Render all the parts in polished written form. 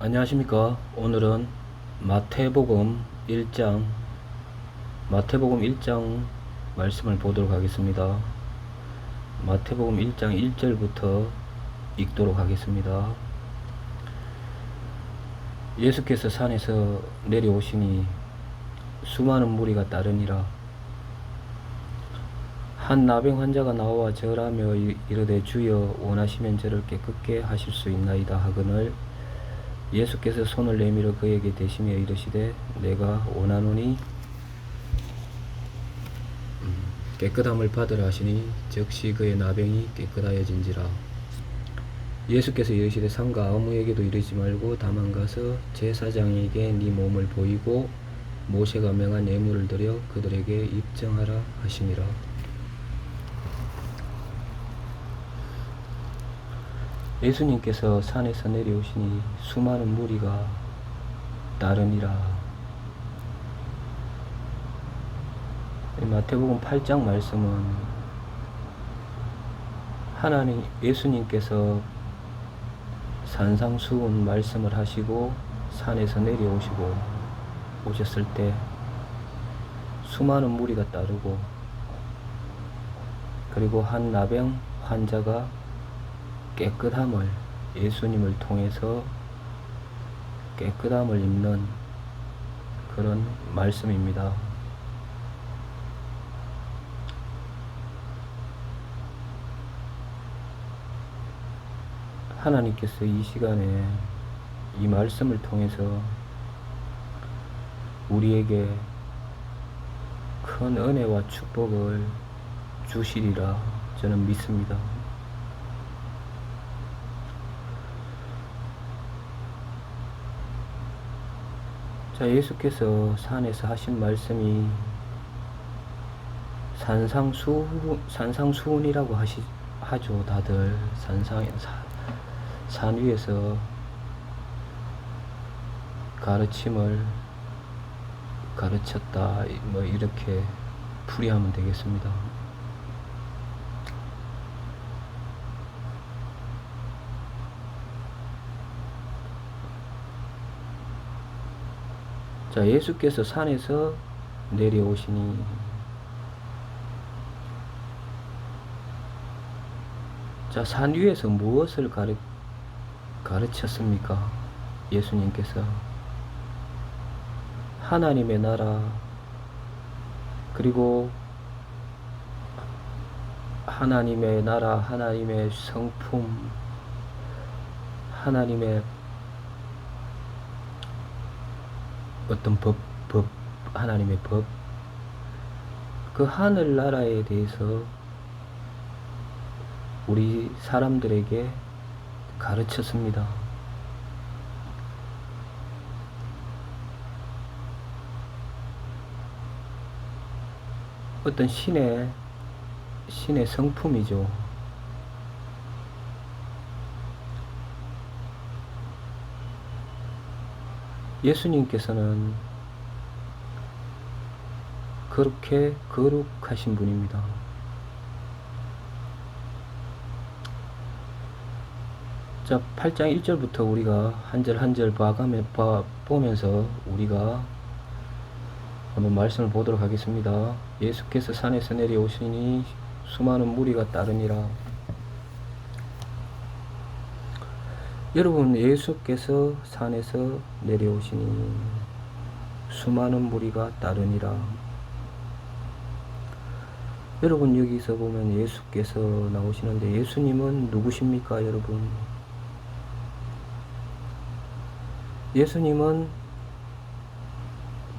안녕하십니까. 오늘은 마태복음 1장 말씀을 보도록 하겠습니다. 마태복음 1장 1절부터 읽도록 하겠습니다. 예수께서 산에서 내려오시니 수많은 무리가 따르니라. 한 나병 환자가 나와 절하며 이르되 주여 원하시면 저를 깨끗게 하실 수 있나이다 하거늘 예수께서 손을 내밀어 그에게 대시며 이르시되 내가 원하노니 깨끗함을 받으라 하시니 즉시 그의 나병이 깨끗하여진지라. 예수께서 이르시되 삼가 아무에게도 이르지 말고 다만 가서 제사장에게 네 몸을 보이고 모세가 명한 예물을 드려 그들에게 입증하라 하시니라. 예수님께서 산에서 내려오시니 수많은 무리가 따르니라. 마태복음 8장 말씀은 예수님께서 산상수훈 말씀을 하시고 산에서 내려오시고 오셨을 때 수많은 무리가 따르고, 그리고 한 나병 환자가 깨끗함을, 예수님을 통해서 깨끗함을 입는 그런 말씀입니다. 하나님께서 이 시간에 이 말씀을 통해서 우리에게 큰 은혜와 축복을 주시리라 저는 믿습니다. 자, 예수께서 산에서 하신 말씀이 산상수훈이라고 하죠. 다들 산 위에서 가르침을 가르쳤다, 뭐 이렇게 풀이하면 되겠습니다. 자, 예수께서 산에서 내려오시니, 자, 산 위에서 무엇을 가르쳤습니까? 예수님께서 하나님의 나라, 그리고 하나님의 나라, 하나님의 성품, 하나님의 어떤 하나님의 법, 그 하늘나라에 대해서 우리 사람들에게 가르쳤습니다. 어떤 신의 성품이죠. 예수님께서는 그렇게 거룩하신 분입니다. 자, 8장 1절부터 우리가 한 절 한 절 보면서 우리가 한번 말씀을 보도록 하겠습니다. 예수께서 산에서 내려오시니 수많은 무리가 따르니라. 여러분, 예수께서 산에서 내려오시니 수많은 무리가 따르니라. 여러분, 여기서 보면 예수께서 나오시는데 예수님은 누구십니까, 여러분? 예수님은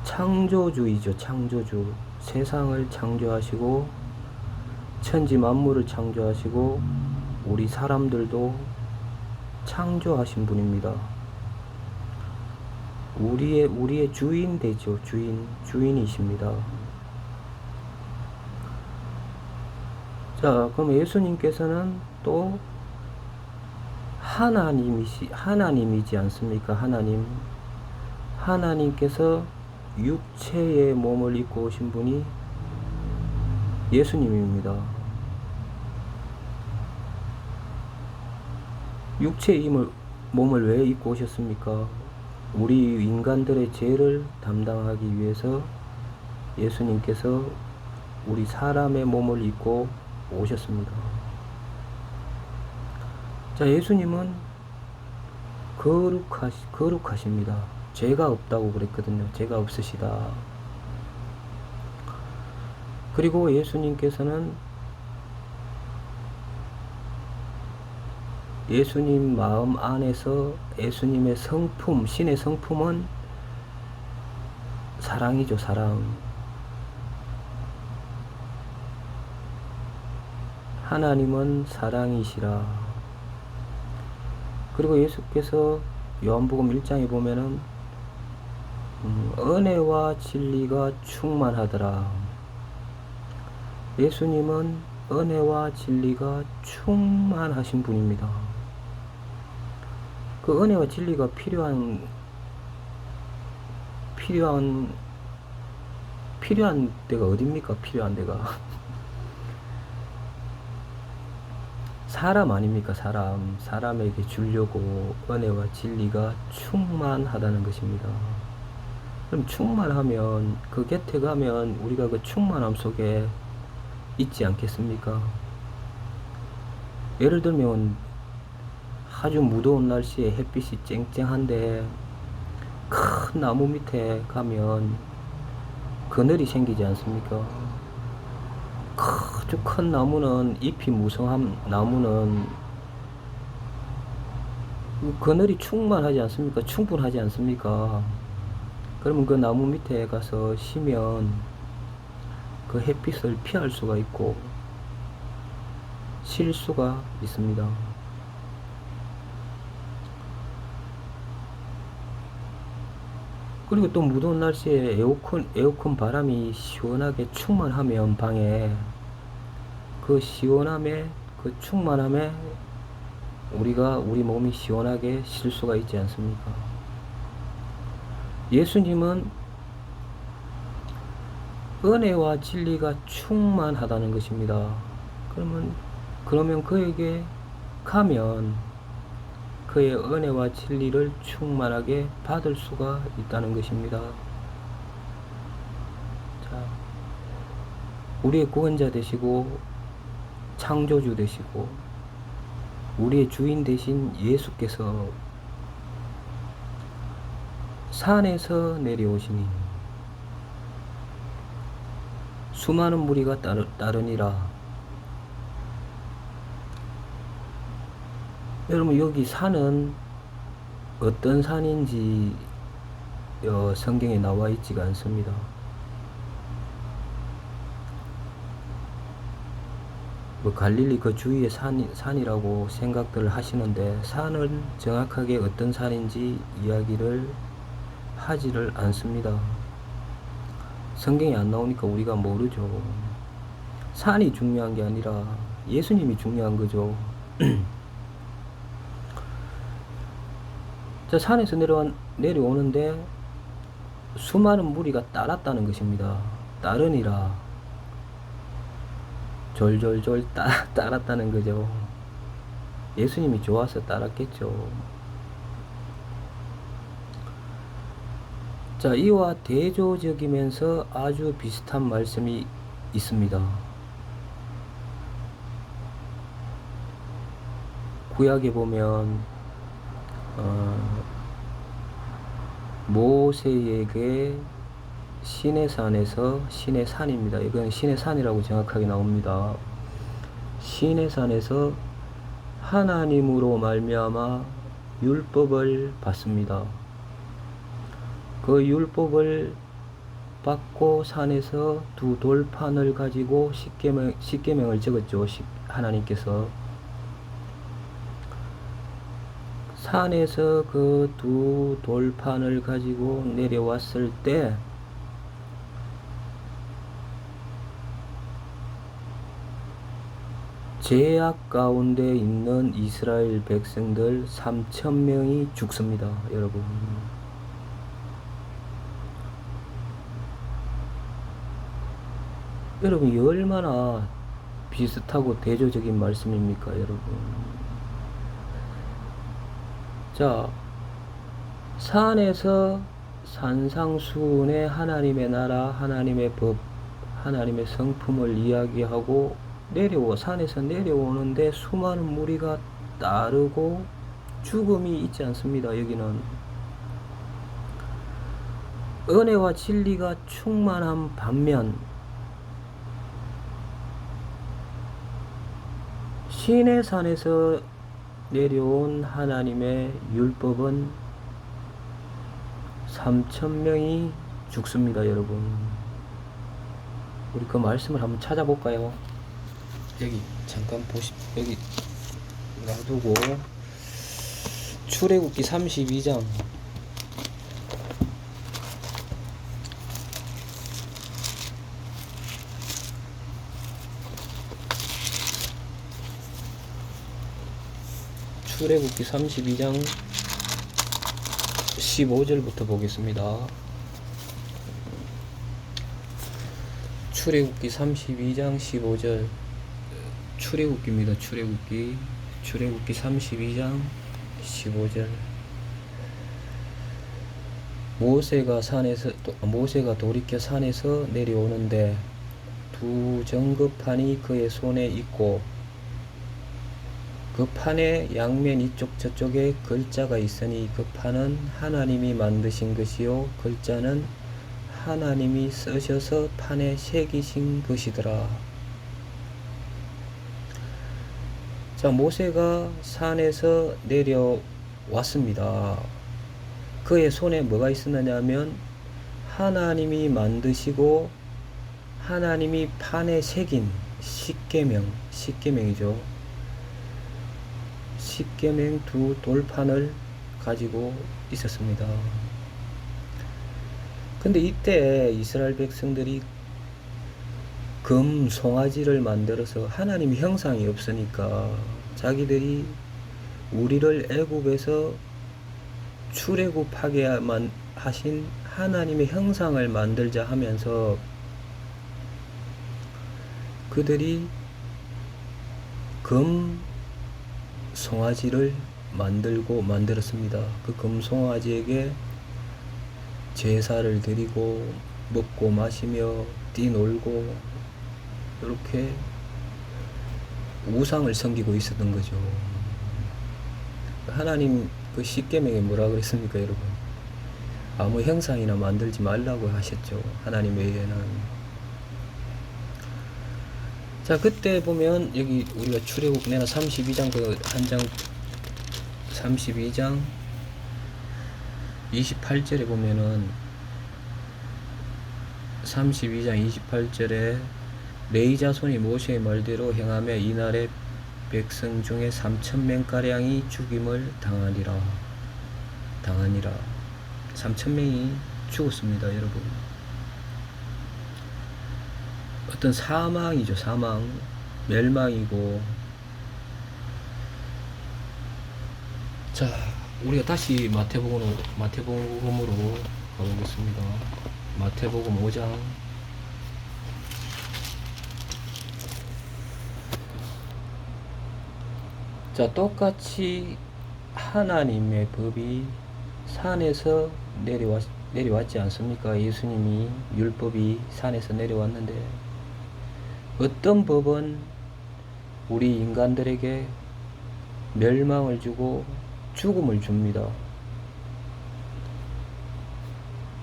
창조주이죠. 창조주. 세상을 창조하시고 천지 만물을 창조하시고 우리 사람들도 창조하신 분입니다. 우리의 주인 되죠. 주인이십니다. 자, 그럼 예수님께서는 또 하나님이지 않습니까? 하나님께서 육체의 몸을 입고 오신 분이 예수님입니다. 육체의 몸을 왜 입고 오셨습니까? 우리 인간들의 죄를 담당하기 위해서 예수님께서 우리 사람의 몸을 입고 오셨습니다. 자, 예수님은 거룩하십니다. 죄가 없다고 그랬거든요. 죄가 없으시다. 그리고 예수님께서는 예수님 마음 안에서 예수님의 성품, 신의 성품은 사랑이죠, 사랑. 하나님은 사랑이시라. 그리고 예수께서 요한복음 1장에 보면은 은혜와 진리가 충만하더라. 예수님은 은혜와 진리가 충만하신 분입니다. 그 은혜와 진리가 필요한 데가 어딥니까? 필요한 데가 사람 아닙니까? 사람에게 주려고 은혜와 진리가 충만하다는 것입니다. 그럼 충만하면 그 곁에 가면 우리가 그 충만함 속에 있지 않겠습니까? 예를 들면 아주 무더운 날씨에 햇빛이 쨍쨍한데 큰 나무 밑에 가면 그늘이 생기지 않습니까? 아주 큰 나무는, 잎이 무성한 나무는 그늘이 충분하지 않습니까? 그러면 그 나무 밑에 가서 쉬면 그 햇빛을 피할 수가 있고 쉴 수가 있습니다. 그리고 또 무더운 날씨에 에어컨 바람이 시원하게 충만하면 방에 그 시원함에, 그 충만함에 우리 몸이 시원하게 쉴 수가 있지 않습니까? 예수님은 은혜와 진리가 충만하다는 것입니다. 그러면 그에게 가면 그의 은혜와 진리를 충만하게 받을 수가 있다는 것입니다. 자, 우리의 구원자 되시고 창조주 되시고 우리의 주인 되신 예수께서 산에서 내려오시니 수많은 무리가 따르니라. 여러분, 여기 산은 어떤 산인지 성경에 나와 있지가 않습니다. 갈릴리 그 주위의 산이라고 생각들 하시는데 산은 정확하게 어떤 산인지 이야기를 하지를 않습니다. 성경에 안 나오니까 우리가 모르죠. 산이 중요한 게 아니라 예수님이 중요한 거죠. 자, 산에서 내려오는데 수많은 무리가 따랐다는 것입니다. 따르니라. 졸졸졸 따랐다는 거죠. 예수님이 좋아서 따랐겠죠. 자, 이와 대조적이면서 아주 비슷한 말씀이 있습니다. 구약에 보면 모세에게 시내산에서, 시내산입니다. 이건 시내산이라고 정확하게 나옵니다. 시내산에서 하나님으로 말미암아 율법을 받습니다. 그 율법을 받고 산에서 두 돌판을 가지고 십계명을 적었죠. 하나님께서 산에서 그 두 돌판을 가지고 내려왔을 때 죄악 가운데 있는 이스라엘 백성들 3,000명이 죽습니다. 여러분, 이 얼마나 비슷하고 대조적인 말씀입니까? 여러분, 자, 산에서 산상수훈의 하나님의 나라, 하나님의 법, 하나님의 성품을 이야기하고 산에서 내려오는데 수많은 무리가 따르고 죽음이 있지 않습니다. 여기는 은혜와 진리가 충만한 반면 시내산에서 내려온 하나님의 율법은 3,000명이 죽습니다. 여러분, 우리 그 말씀을 한번 찾아볼까요? 여기 잠깐 여기 놔두고 출애굽기 32장 출애굽기 32장 15절부터 보겠습니다. 출애굽기 32장 15절 출애굽기입니다. 출애굽기 32장 15절 모세가 돌이켜 산에서 내려오는데 두 정금판이 그의 손에 있고 그 판의 양면 이쪽 저쪽에 글자가 있으니 그 판은 하나님이 만드신 것이요 글자는 하나님이 쓰셔서 판에 새기신 것이더라. 자, 모세가 산에서 내려왔습니다. 그의 손에 뭐가 있었느냐 하면 하나님이 만드시고 하나님이 판에 새긴 십계명이죠. 십계명 두 돌판을 가지고 있었습니다. 근데 이때 이스라엘 백성들이 금 송아지를 만들어서 하나님 형상이 없으니까 자기들이 우리를 애굽에서 출애굽하게 하신 하나님의 형상을 만들자 하면서 그들이 금 송아지를 만들었습니다. 그 금송아지에게 제사를 드리고 먹고 마시며 뛰놀고 이렇게 우상을 섬기고 있었던 거죠. 하나님 그 십계명에 뭐라 그랬습니까, 여러분? 아무 형상이나 만들지 말라고 하셨죠. 하나님 외에는. 자, 그때 보면 여기 우리가 출애굽 내가 32장 그 한 장 32장 28절에 보면은 32장 28절에 레위 자손이 모세의 말대로 행하며 이날에 백성 중에 3,000명가량이 죽임을 당하니라. 3,000명이 죽었습니다, 여러분. 어떤 사망이죠. 사망, 멸망이고. 자, 우리가 다시 마태복음으로 가보겠습니다. 마태복음 5장 자, 똑같이 하나님의 법이 산에서 내려왔지 않습니까? 예수님이 율법이 산에서 내려왔는데 어떤 법은 우리 인간들에게 멸망을 주고 죽음을 줍니다.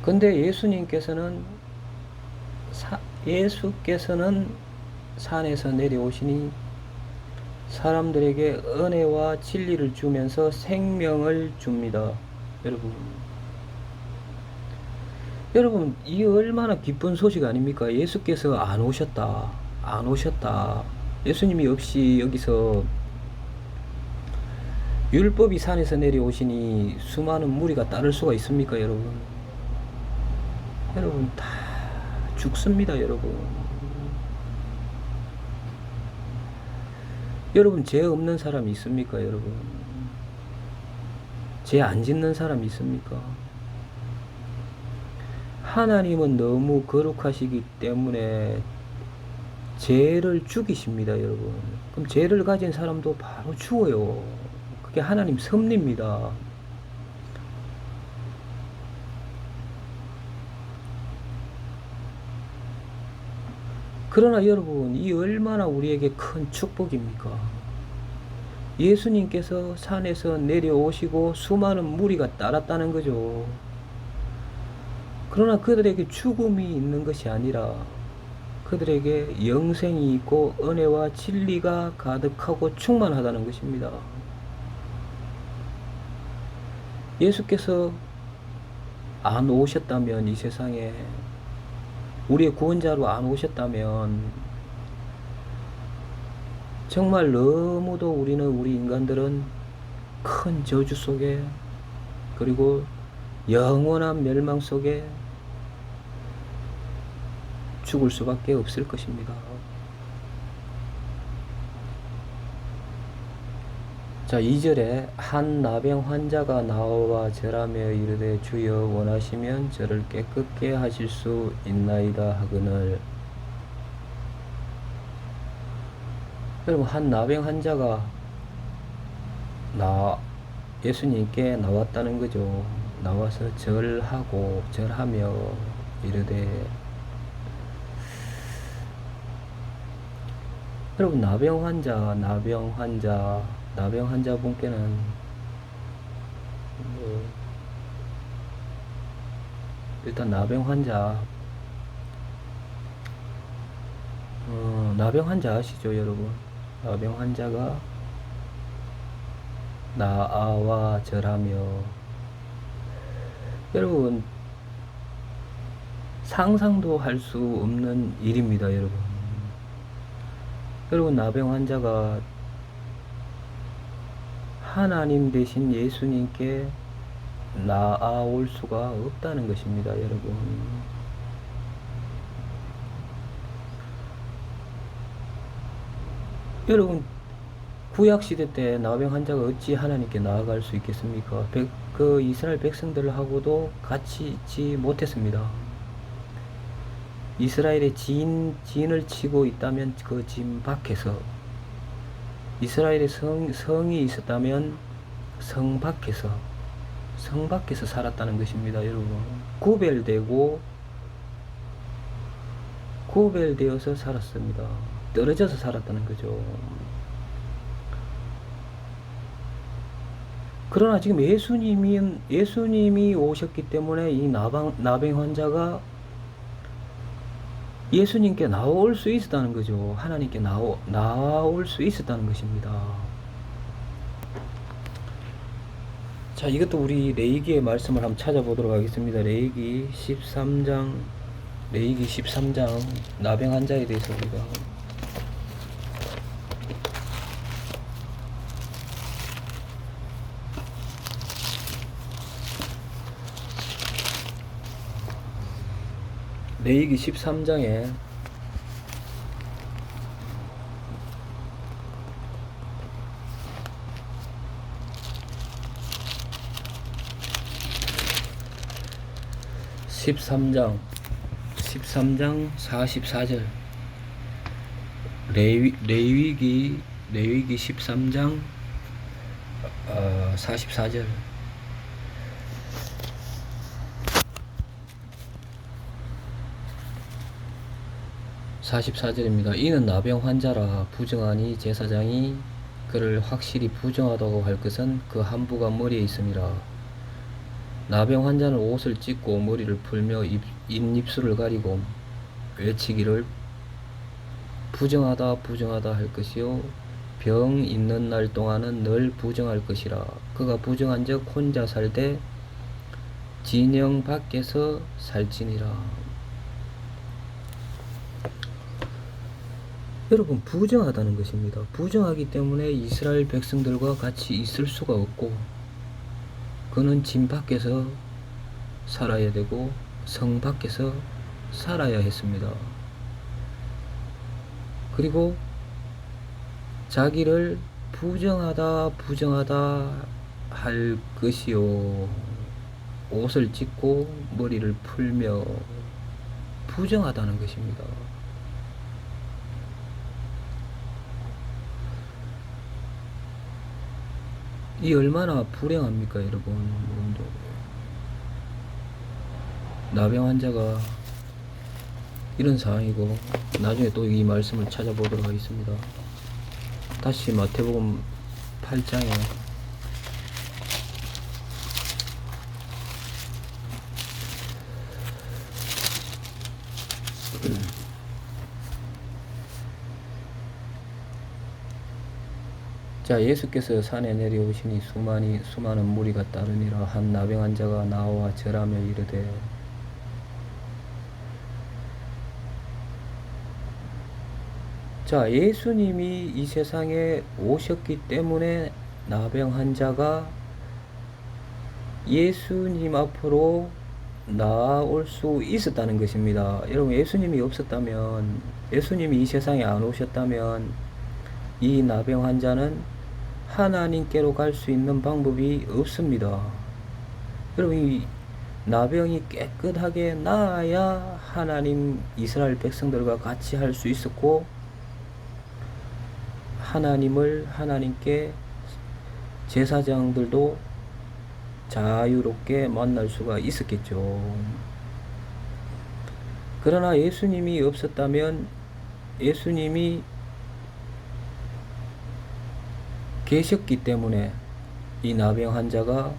근데 예수께서는 산에서 내려오시니 사람들에게 은혜와 진리를 주면서 생명을 줍니다. 여러분, 이 얼마나 기쁜 소식 아닙니까? 예수께서 안 오셨다. 예수님이 없이 여기서 율법이 산에서 내려오시니 수많은 무리가 따를 수가 있습니까, 여러분? 여러분, 다 죽습니다, 여러분. 여러분, 죄 없는 사람이 있습니까, 여러분? 죄 안 짓는 사람이 있습니까? 하나님은 너무 거룩하시기 때문에 죄를 죽이십니다, 여러분. 그럼 죄를 가진 사람도 바로 죽어요. 그게 하나님 섭리입니다. 그러나 여러분, 이 얼마나 우리에게 큰 축복입니까? 예수님께서 산에서 내려오시고 수많은 무리가 따랐다는 거죠. 그러나 그들에게 죽음이 있는 것이 아니라 그들에게 영생이 있고 은혜와 진리가 가득하고 충만하다는 것입니다. 예수께서 안 오셨다면, 이 세상에 우리의 구원자로 안 오셨다면 정말 너무도 우리 인간들은 큰 저주 속에, 그리고 영원한 멸망 속에 죽을 수밖에 없을 것입니다. 자, 2절에 한 나병 환자가 나와 절하며 이르되 주여 원하시면 저를 깨끗게 하실 수 있나이다 하거늘. 여러분, 한 나병 환자가 예수님께 나왔다는 거죠. 나와서 절하며 이르되, 여러분, 나병 환자분께는 일단 나병 환자 아시죠, 여러분? 나병 환자가 나와 절하며, 여러분, 상상도 할 수 없는 일입니다, 여러분. 여러분, 나병 환자가 하나님 대신 예수님께 나아올 수가 없다는 것입니다, 여러분. 여러분, 구약시대 때 나병 환자가 어찌 하나님께 나아갈 수 있겠습니까? 그 이스라엘 백성들하고도 같이 있지 못했습니다. 이스라엘의 진을 치고 있다면 그 진 밖에서, 이스라엘의 성이 있었다면 성 밖에서 살았다는 것입니다, 여러분. 구별되어서 살았습니다. 떨어져서 살았다는 거죠. 그러나 지금 예수님이 오셨기 때문에 이 나병 환자가 예수님께 나올 수 있었다는 거죠. 하나님께 나올 수 있었다는 것입니다. 자, 이것도 우리 레위기의 말씀을 한번 찾아보도록 하겠습니다. 레위기 13장 나병 환자에 대해서 우리가 레위기 13장에 (13장) 44절 레위기 13장 44절 (44절입니다) 이는 나병 환자라 부정하니 제사장이 그를 확실히 부정하다고 할 것은 그 한부가 머리에 있음이라. 나병 환자는 옷을 찢고 머리를 풀며 입술을 가리고 외치기를 부정하다 할 것이요 병 있는 날 동안은 늘 부정할 것이라. 그가 부정한즉 혼자 살되 진영 밖에서 살지니라. 여러분, 부정하다는 것입니다. 부정하기 때문에 이스라엘 백성들과 같이 있을 수가 없고, 그는 진 밖에서 살아야 되고 성 밖에서 살아야 했습니다. 그리고 자기를 부정하다 할 것이요 옷을 찢고 머리를 풀며 부정하다는 것입니다. 이 얼마나 불행합니까, 여러분. 나병 환자가 이런 상황이고, 나중에 또 이 말씀을 찾아보도록 하겠습니다. 다시 마태복음 8장에 자, 예수께서 산에 내려오시니 수많은 무리가 따르니라. 한 나병 환자가 나와 절하며 이르되, 자, 예수님이 이 세상에 오셨기 때문에 나병 환자가 예수님 앞으로 나올 수 있었다는 것입니다. 여러분, 예수님이 없었다면, 예수님이 이 세상에 안 오셨다면 이 나병 환자는 하나님께로 갈 수 있는 방법이 없습니다. 여러분, 이 나병이 깨끗하게 나아야 하나님 이스라엘 백성들과 같이 할 수 있었고, 하나님께 제사장들도 자유롭게 만날 수가 있었겠죠. 그러나 예수님이 없었다면, 예수님이 계셨기 때문에 이 나병 환자가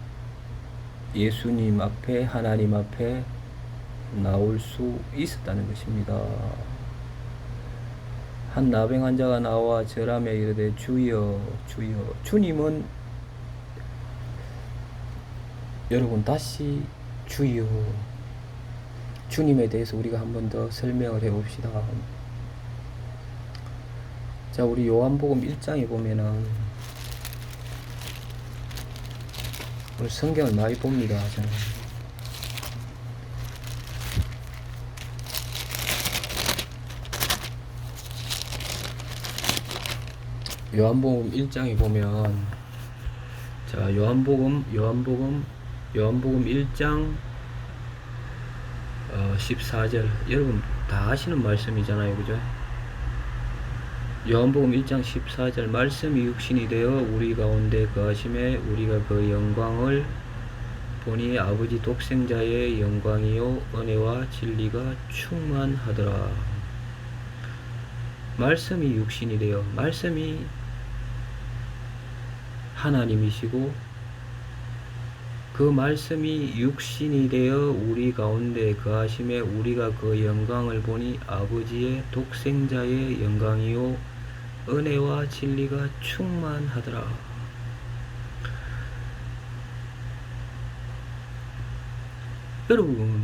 예수님 앞에, 하나님 앞에 나올 수 있었다는 것입니다. 한 나병 환자가 나와 절하며 이르되, 주여, 주여. 주님은, 여러분, 다시 주여. 주님에 대해서 우리가 한 번 더 설명을 해 봅시다. 자, 우리 요한복음 1장에 보면은, 우리 성경을 많이 봅니다. 저는. 요한복음 1장에 보면, 자, 요한복음 1장 14절. 여러분 다 아시는 말씀이잖아요, 그죠? 요한복음 1장 14절, 말씀이 육신이 되어 우리 가운데 거하심에 우리가 그 영광을 보니 아버지 독생자의 영광이요 은혜와 진리가 충만하더라. 말씀이 육신이 되어, 말씀이 하나님이시고 그 말씀이 육신이 되어 우리 가운데 거하심에 우리가 그 영광을 보니 아버지의 독생자의 영광이요 은혜와 진리가 충만하더라. 여러분,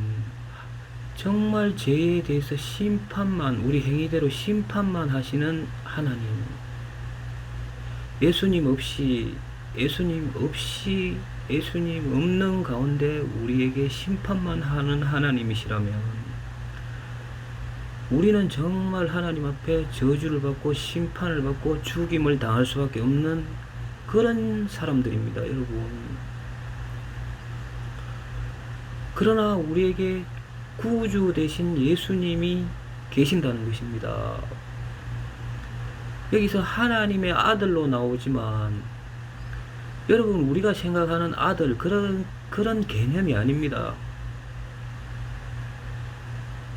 정말 죄에 대해서 심판만, 우리 행위대로 심판만 하시는 하나님, 예수님 없는 가운데 우리에게 심판만 하는 하나님이시라면, 우리는 정말 하나님 앞에 저주를 받고 심판을 받고 죽임을 당할 수밖에 없는 그런 사람들입니다, 여러분. 그러나 우리에게 구주 되신 예수님이 계신다는 것입니다. 여기서 하나님의 아들로 나오지만, 여러분, 우리가 생각하는 아들, 그런 개념이 아닙니다.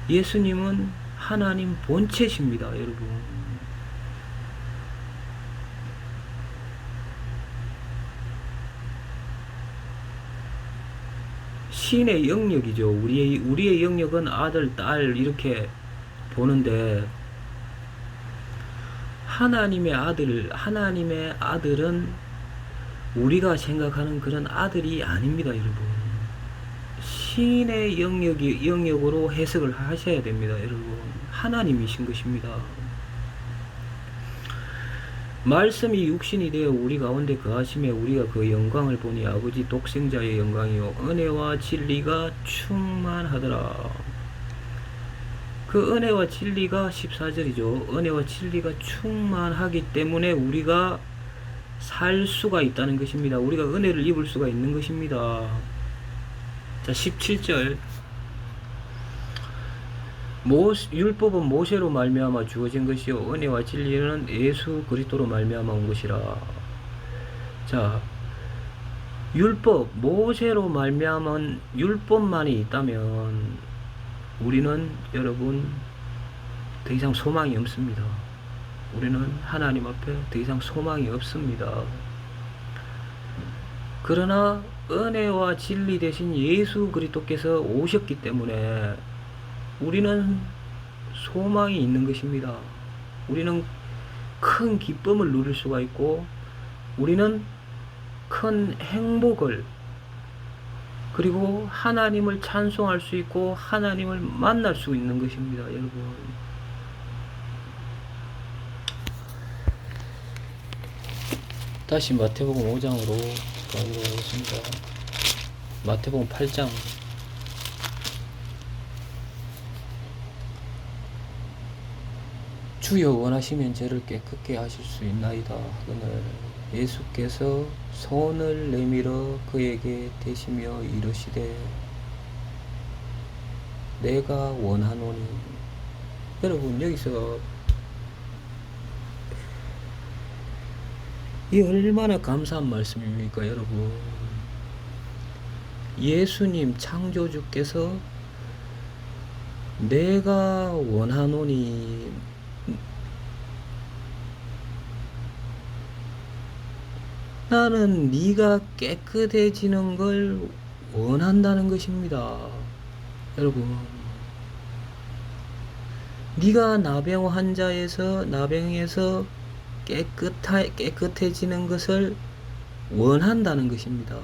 예수님은 하나님 본체십니다, 여러분. 신의 영역이죠. 우리의 영역은 아들, 딸 이렇게 보는데, 하나님의 아들은 우리가 생각하는 그런 아들이 아닙니다, 여러분. 신의 영역으로 해석을 하셔야 됩니다, 여러분. 하나님이신 것입니다. 말씀이 육신이 되어 우리 가운데 거하심에 우리가 그 영광을 보니 아버지 독생자의 영광이요 은혜와 진리가 충만하더라. 그 은혜와 진리가 14절이죠. 은혜와 진리가 충만하기 때문에 우리가 살 수가 있다는 것입니다. 우리가 은혜를 입을 수가 있는 것입니다. 자, 17절. 율법은 모세로 말미암아 주어진 것이요 은혜와 진리는 예수 그리스도로 말미암아 온 것이라. 자, 율법, 모세로 말미암은 율법만이 있다면 우리는, 여러분, 더 이상 소망이 없습니다. 우리는 하나님 앞에 더 이상 소망이 없습니다. 그러나 은혜와 진리 대신 예수 그리스도께서 오셨기 때문에 우리는 소망이 있는 것입니다. 우리는 큰 기쁨을 누릴 수가 있고, 우리는 큰 행복을, 그리고 하나님을 찬송할 수 있고 하나님을 만날 수 있는 것입니다. 여러분, 다시 마태복음 5장으로 가도록 하겠습니다. 마태복음 8장. 주여 원하시면 저를 깨끗게 하실 수 있나이다 하거늘 예수께서 손을 내밀어 그에게 대시며 이르시되 내가 원하노니. 여러분, 여기서 이 얼마나 감사한 말씀입니까? 여러분, 예수님 창조주께서 내가 원하노니, 나는 네가 깨끗해지는 걸 원한다는 것입니다. 여러분, 네가 나병 환자에서 나병에서 깨끗해지는 것을 원한다는 것입니다.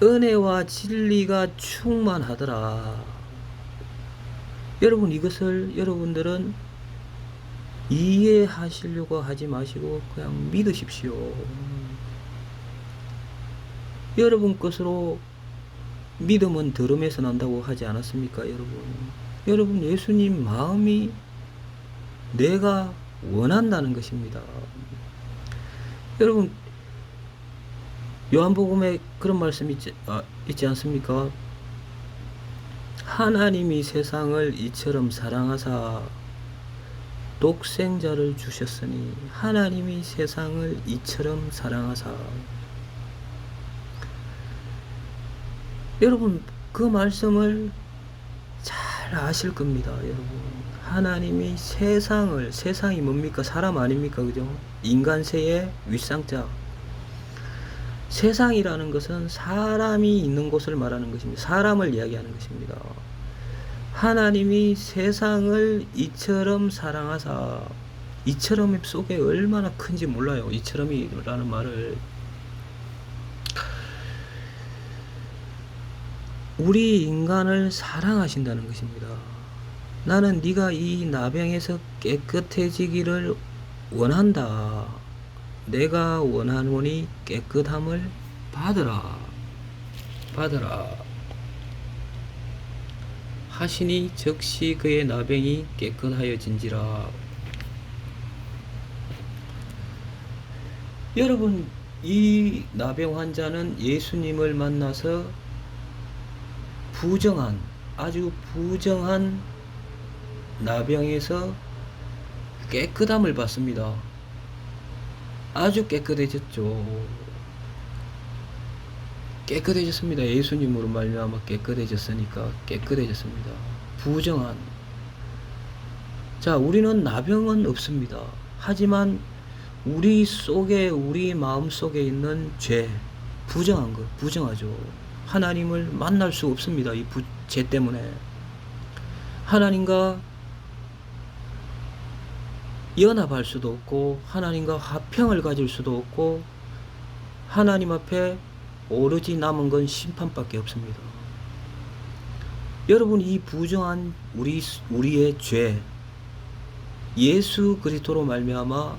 은혜와 진리가 충만하더라. 여러분, 이것을 여러분들은 이해하시려고 하지 마시고 그냥 믿으십시오. 여러분 것으로 믿음은 들음에서 난다고 하지 않았습니까? 여러분, 예수님 마음이 내가 원한다는 것입니다. 여러분, 요한복음에 그런 말씀이 있지 않습니까? 하나님이 세상을 이처럼 사랑하사 독생자를 주셨으니. 하나님이 세상을 이처럼 사랑하사. 여러분, 그 말씀을 잘 아실 겁니다. 여러분, 하나님이 세상이 뭡니까? 사람 아닙니까? 그죠? 인간세의 윗상자. 세상이라는 것은 사람이 있는 곳을 말하는 것입니다. 사람을 이야기하는 것입니다. 하나님이 세상을 이처럼 사랑하사. 이처럼 속에 얼마나 큰지 몰라요. 이처럼이라는 말을. 우리 인간을 사랑하신다는 것입니다. 나는 네가 이 나병에서 깨끗해지기를 원한다. 내가 원하노니 깨끗함을 받으라 하시니 즉시 그의 나병이 깨끗하여진지라. 여러분, 이 나병 환자는 예수님을 만나서 아주 부정한 나병에서 깨끗함을 받습니다. 아주 깨끗해졌죠. 깨끗해졌습니다. 예수님으로 말미암아 깨끗해졌으니까 깨끗해졌습니다. 부정한. 자, 우리는 나병은 없습니다. 하지만 우리 마음 속에 있는 죄, 부정한 것, 부정하죠. 하나님을 만날 수 없습니다. 이 죄 때문에. 하나님과 연합할 수도 없고, 하나님과 화평을 가질 수도 없고, 하나님 앞에 오로지 남은 건 심판밖에 없습니다. 여러분, 이 부정한 우리의 죄, 예수 그리스도로 말미암아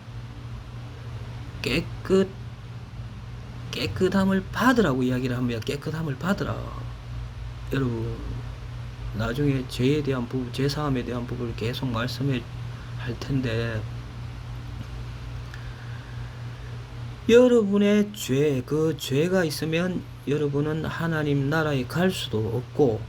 깨끗함을 받으라고 이야기를 합니다. 깨끗함을 받으라. 여러분, 나중에 죄에 대한 부분, 죄사함에 대한 부분을 계속 말씀해 할 텐데, 여러분의 죄, 그 죄가 있으면 여러분은 하나님 나라에 갈 수도 없고